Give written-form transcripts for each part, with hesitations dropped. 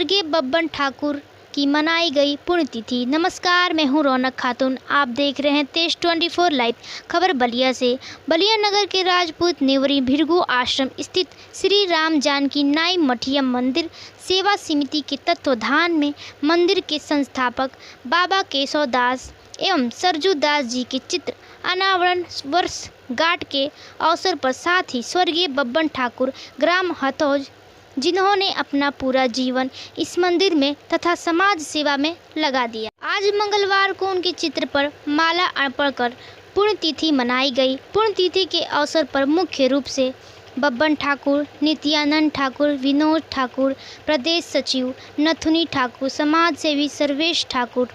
स्वर्गीय बब्बन ठाकुर की मनाई गई पुण्यतिथि। नमस्कार, मैं हूं रौनक खातून। आप देख रहे हैं तेज 24 लाइव खबर बलिया से। बलिया नगर के राजपूत नेवरी भिरगु आश्रम स्थित श्री राम जानकी नाई मठिया मंदिर सेवा समिति के तत्वाधान में मंदिर के संस्थापक बाबा केशव दास एवं सरजू दास जी के चित्र अनावरण वर्षगांठ के अवसर पर, साथ ही स्वर्गीय बब्बन ठाकुर ग्राम हथौज, जिन्होंने अपना पूरा जीवन इस मंदिर में तथा समाज सेवा में लगा दिया। आज मंगलवार को उनके चित्र पर माला अर्पण कर पुण्यतिथि मनाई गई। पुण्यतिथि के अवसर पर मुख्य रूप से बब्बन ठाकुर, नित्यानंद ठाकुर, विनोद ठाकुर, प्रदेश सचिव नथुनी ठाकुर, समाज सेवी सर्वेश ठाकुर,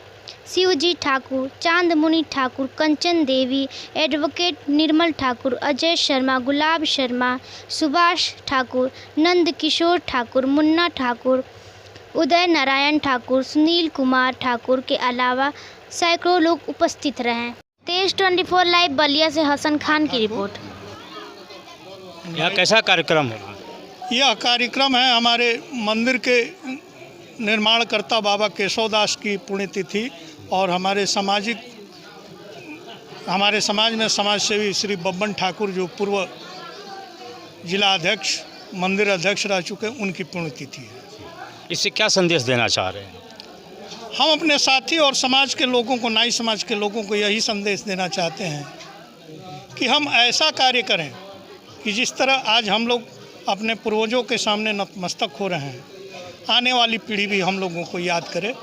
शिवजी ठाकुर, चांदमुनि ठाकुर, कंचन देवी, एडवोकेट निर्मल ठाकुर, अजय शर्मा, गुलाब शर्मा, सुभाष ठाकुर, नंद किशोर ठाकुर, मुन्ना ठाकुर, उदय नारायण ठाकुर, सुनील कुमार ठाकुर के अलावा सैकड़ों लोग उपस्थित रहे। तेज 24 लाइव बलिया से हसन खान की रिपोर्ट। यह कैसा कार्यक्रम है? यह कार्यक्रम है हमारे मंदिर के निर्माणकर्ता बाबा केशव दास की पुण्यतिथि और हमारे समाज में समाज सेवी श्री बब्बन ठाकुर जो पूर्व जिला अध्यक्ष, मंदिर अध्यक्ष रह चुके हैं, उनकी पुण्यतिथि है। इससे क्या संदेश देना चाह रहे हैं? हम अपने साथी और समाज के लोगों को, नाई समाज के लोगों को यही संदेश देना चाहते हैं कि हम ऐसा कार्य करें कि जिस तरह आज हम लोग अपने पूर्वजों के सामने नतमस्तक हो रहे हैं, आने वाली पीढ़ी भी हम लोगों को याद करे,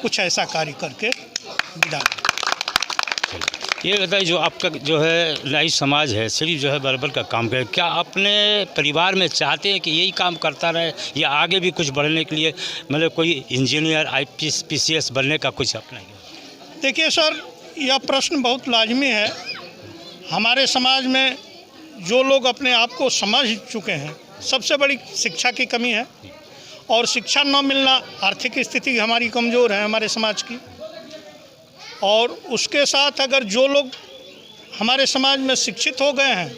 कुछ ऐसा कार्य करके विदा। ये बताइए, जो आपका जो है नाई समाज है, सिर्फ जो है बराबर का काम करे, क्या अपने परिवार में चाहते हैं कि यही काम करता रहे या आगे भी कुछ बढ़ने के लिए, मतलब कोई इंजीनियर, IPS, PCS बनने का कुछ अपना? देखिए सर, यह प्रश्न बहुत लाजमी है। हमारे समाज में जो लोग अपने आप को समझ चुके हैं, सबसे बड़ी शिक्षा की कमी है और शिक्षा न मिलना, आर्थिक स्थिति हमारी कमज़ोर है हमारे समाज की। और उसके साथ अगर जो लोग हमारे समाज में शिक्षित हो गए हैं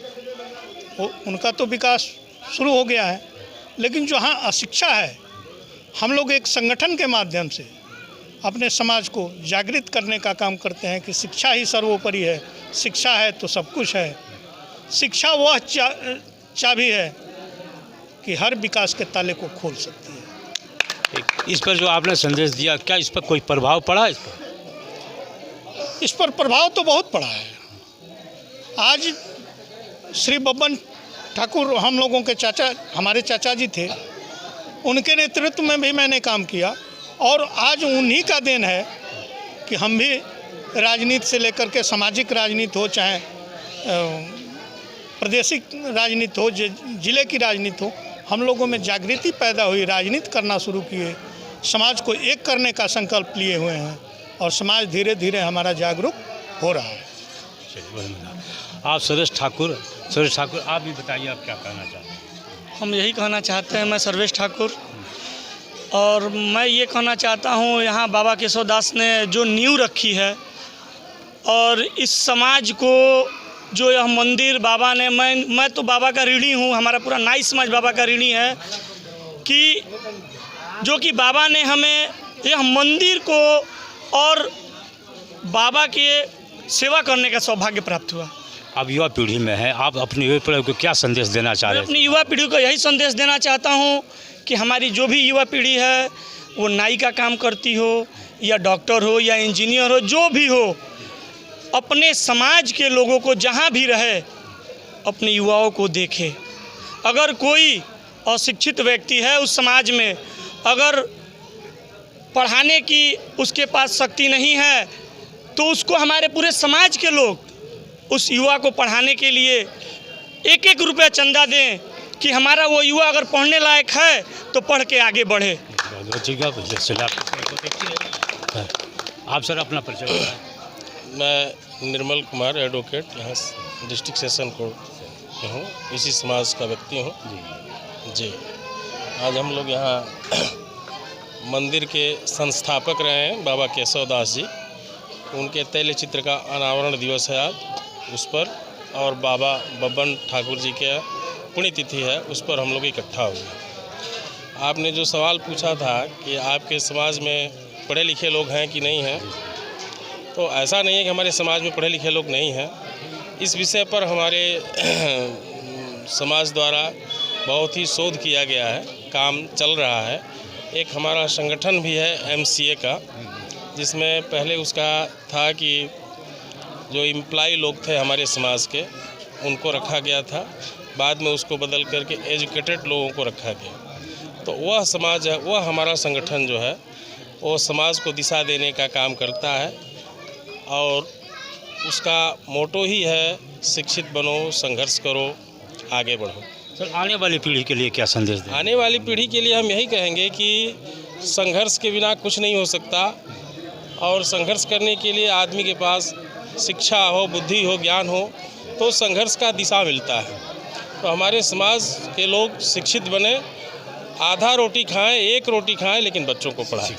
उनका तो विकास शुरू हो गया है, लेकिन जहाँ अशिक्षा है, हम लोग एक संगठन के माध्यम से अपने समाज को जागृत करने का काम करते हैं कि शिक्षा ही सर्वोपरि है। शिक्षा है तो सब कुछ है। शिक्षा वह चाबी है कि हर विकास के ताले को खोल सकती है। इस पर जो आपने संदेश दिया, क्या इस पर कोई प्रभाव पड़ा? इस पर प्रभाव तो बहुत पड़ा है। आज श्री बब्बन ठाकुर हम लोगों के चाचा, हमारे चाचा जी थे, उनके नेतृत्व में भी मैंने काम किया और आज उन्हीं का देन है कि हम भी राजनीति से लेकर के सामाजिक राजनीति हो, चाहे प्रादेशिक राजनीति हो, जिले की राजनीति हो, हम लोगों में जागृति पैदा हुई, राजनीति करना शुरू किए, समाज को एक करने का संकल्प लिए हुए हैं और समाज धीरे धीरे हमारा जागरूक हो रहा है। आप सर्वेश ठाकुर, आप भी बताइए, आप क्या कहना चाहते हैं? हम यही कहना चाहते हैं, मैं सर्वेश ठाकुर, और मैं ये कहना चाहता हूँ, यहाँ बाबा केशव दास ने जो नींव रखी है और इस समाज को जो यह मंदिर बाबा ने, मैं तो बाबा का ऋणी हूँ, हमारा पूरा नाई समाज बाबा का ऋणी है कि जो कि बाबा ने हमें यह मंदिर को और बाबा के सेवा करने का सौभाग्य प्राप्त हुआ। अब युवा पीढ़ी में है, आप अपनी युवा पीढ़ी को क्या संदेश देना चाह रहे हैं? मैं अपनी युवा पीढ़ी को यही संदेश देना चाहता हूँ कि हमारी जो भी युवा पीढ़ी है, वो नाई का काम करती हो या डॉक्टर हो या इंजीनियर हो, जो भी हो, अपने समाज के लोगों को जहाँ भी रहे अपने युवाओं को देखे। अगर कोई अशिक्षित व्यक्ति है उस समाज में, अगर पढ़ाने की उसके पास शक्ति नहीं है, तो उसको हमारे पूरे समाज के लोग उस युवा को पढ़ाने के लिए 1-1 रुपया चंदा दें कि हमारा वो युवा अगर पढ़ने लायक है तो पढ़ के आगे बढ़े। आप सर अपना परिचय बताएं। मैं निर्मल कुमार, एडवोकेट, यहाँ डिस्ट्रिक्ट सेशन कोर्ट में हूँ, इसी समाज का व्यक्ति हूँ जी। आज हम लोग यहाँ मंदिर के संस्थापक रहे हैं बाबा केशव दास जी, उनके तैल चित्र का अनावरण दिवस है आज, उस पर, और बाबा बब्बन ठाकुर जी के पुण्यतिथि है, उस पर हम लोग इकट्ठा हुए। आपने जो सवाल पूछा था कि आपके समाज में पढ़े लिखे लोग हैं कि नहीं हैं, तो ऐसा नहीं है कि हमारे समाज में पढ़े लिखे लोग नहीं हैं। इस विषय पर हमारे समाज द्वारा बहुत ही शोध किया गया है, काम चल रहा है। एक हमारा संगठन भी है MCA का, जिसमें पहले उसका था कि जो एम्प्लॉय लोग थे हमारे समाज के उनको रखा गया था, बाद में उसको बदल करके एजुकेटेड लोगों को रखा गया। तो वह समाज है, वह हमारा संगठन जो है वो समाज को दिशा देने का काम करता है और उसका मोटो ही है शिक्षित बनो, संघर्ष करो, आगे बढ़ो। सर, आने वाली पीढ़ी के लिए क्या संदेश दें? आने वाली पीढ़ी के लिए हम यही कहेंगे कि संघर्ष के बिना कुछ नहीं हो सकता और संघर्ष करने के लिए आदमी के पास शिक्षा हो, बुद्धि हो, ज्ञान हो तो संघर्ष का दिशा मिलता है। तो हमारे समाज के लोग शिक्षित बने, आधा रोटी खाएं, एक रोटी खाएं, लेकिन बच्चों को पढ़ाएं।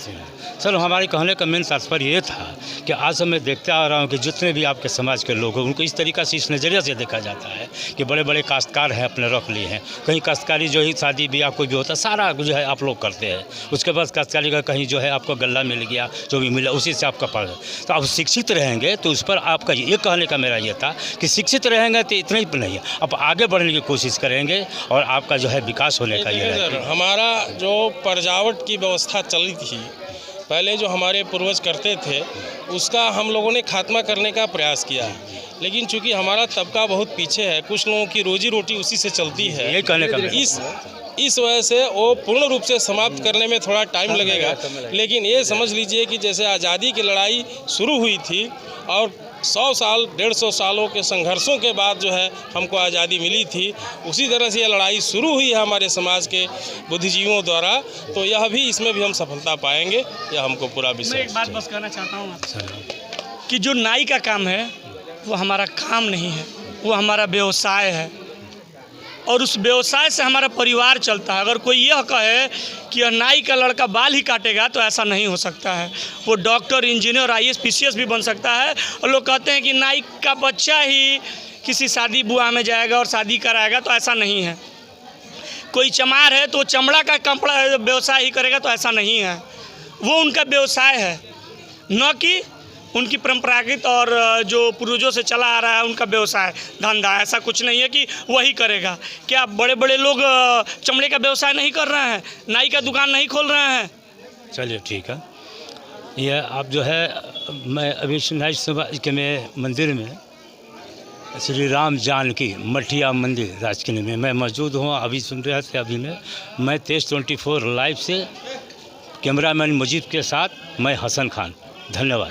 सर, हमारे कहने का मेन तात्पर्य ये था कि आज मैं देखते आ रहा हूँ कि जितने भी आपके समाज के लोग हैं उनको इस तरीक़ा से, इस नज़रिए से देखा जाता है कि बड़े बड़े काश्तकार हैं, अपने रख लिए हैं। कहीं काश्तकारी जो ही शादी ब्याह कोई भी होता है सारा जो है आप लोग करते हैं, उसके बाद काश्तकारी का कहीं जो है आपको गल्ला मिल गया, जो भी मिला उसी से आपका पढ़। तो आप शिक्षित रहेंगे तो उस पर आपका ये कहने का मेरा ये था कि शिक्षित रहेंगे तो इतना ही नहीं है, आप आगे बढ़ने की कोशिश करेंगे और आपका जो है विकास होने का ये है। हमारा जो प्रजावट की व्यवस्था चली थी पहले, जो हमारे पूर्वज करते थे, उसका हम लोगों ने खात्मा करने का प्रयास किया है। लेकिन चूंकि हमारा तबका बहुत पीछे है, कुछ लोगों की रोजी रोटी उसी से चलती है, ये कहने का इस वजह से वो पूर्ण रूप से समाप्त करने में थोड़ा टाइम लगेगा। लेकिन ये समझ लीजिए कि जैसे आज़ादी की लड़ाई शुरू हुई थी और 100 साल 150 सालों के संघर्षों के बाद जो है हमको आज़ादी मिली थी, उसी तरह से यह लड़ाई शुरू हुई है हमारे समाज के बुद्धिजीवियों द्वारा। तो यह भी, इसमें भी हम सफलता पाएंगे, यह हमको पूरा विश्वास है। मैं एक बात बस कहना चाहता हूँ कि जो नाई का काम है वो हमारा काम नहीं है, वो हमारा व्यवसाय है और उस व्यवसाय से हमारा परिवार चलता है। अगर कोई यह कहे कि नाई का लड़का बाल ही काटेगा तो ऐसा नहीं हो सकता है। वो डॉक्टर, इंजीनियर, IAS, PCS भी बन सकता है। और लोग कहते हैं कि नाई का बच्चा ही किसी शादी बुआ में जाएगा और शादी कराएगा, तो ऐसा नहीं है। कोई चमार है तो चमड़ा का कपड़ा व्यवसाय ही करेगा, तो ऐसा नहीं है। वो उनका व्यवसाय है, न कि उनकी परंपरागत और जो पूर्वजों से चला आ रहा है उनका व्यवसाय धंधा। ऐसा कुछ नहीं है कि वही करेगा। क्या बड़े बड़े लोग चमड़े का व्यवसाय नहीं कर रहे हैं, नाई का दुकान नहीं खोल रहे हैं? चलिए ठीक है। यह आप जो है, मैं अभी नाई समाज के में मंदिर में श्री राम जानकी मठिया मंदिर राजकीय में मैं मौजूद हूँ। अभी सुन रहे थे, अभी मैं तेज 24 लाइव से कैमरामैन मुजीब के साथ मैं हसन खान। धन्यवाद।